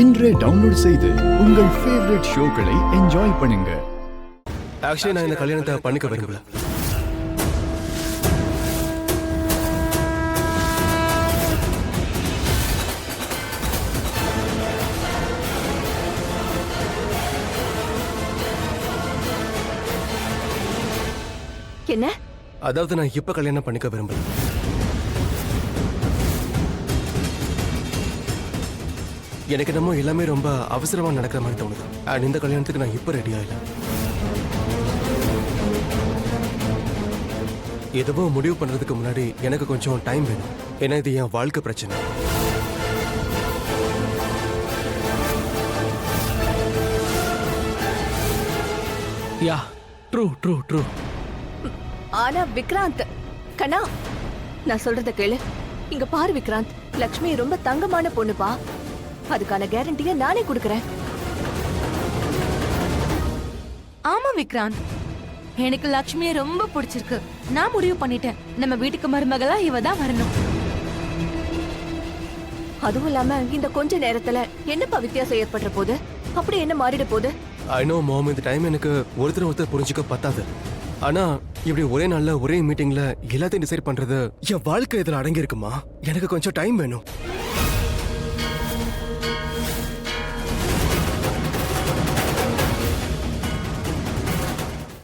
இன்றே டவுன்லோட் செய்து உங்கள் ஃபேவரட் ஷோக்களை என்ஜாய் பண்ணுங்க. ஆக்சுவலி நான் இந்த கல்யாணத்தை பண்ணிக்க விரும்பல. என்ன? அதாவது நான் இப்ப கல்யாணம் பண்ணிக்க விரும்பல. எனக்கு என்னமோ எல்லாமே ரொம்ப அவசரமா நடக்கிற மாதிரி தோணுது. அண்ட் இந்த கல்யாணத்துக்கு நான் இப்ப ரெடியா இல்ல. எதுவும் முடிவு பண்றதுக்கு முன்னாடி எனக்கு கொஞ்சம் டைம் வேணும். ஏன்னா இது என் வாழ்க்கை பிரச்சனை. யா ட்ரூ ட்ரூ ட்ரூ. ஆனா விக்ராந்த் கண்ணா, நான் சொல்றத கேளு. இங்க பாரு விக்ராந்த், லக்ஷ்மி ரொம்ப தங்கமான பொண்ணுப்பா. அதுக்கான கேரண்டிய நானே கொடுக்கறேன். ஆமா விக்ராந்த், எனக்கு லக்ஷ்மியை ரொம்ப பிடிச்சிருக்கு. நான் முடிவு பண்ணிட்டேன், நம்ம வீட்டுக்கு மருமகளா இவ தான் வரணும். அதுவும் இல்லாம இந்த கொஞ்ச நேரத்துல என்னப்பா வித்தியாசம் ஏற்படுற போது? அப்படி என்ன மாறிட போகுது? ஐ நோ மாம், இந்த டைம் எனக்கு ஒருத்தர் புரிஞ்சுக்க பத்தாது. ஆனா இப்படி ஒரே நாள்ல ஒரே மீட்டிங்ல எல்லாத்தையும் டிசைட் பண்றது என் வாழ்க்கை இதுல அடங்கி இருக்குமா? எனக்கு கொஞ்சம் டைம் வேணும்.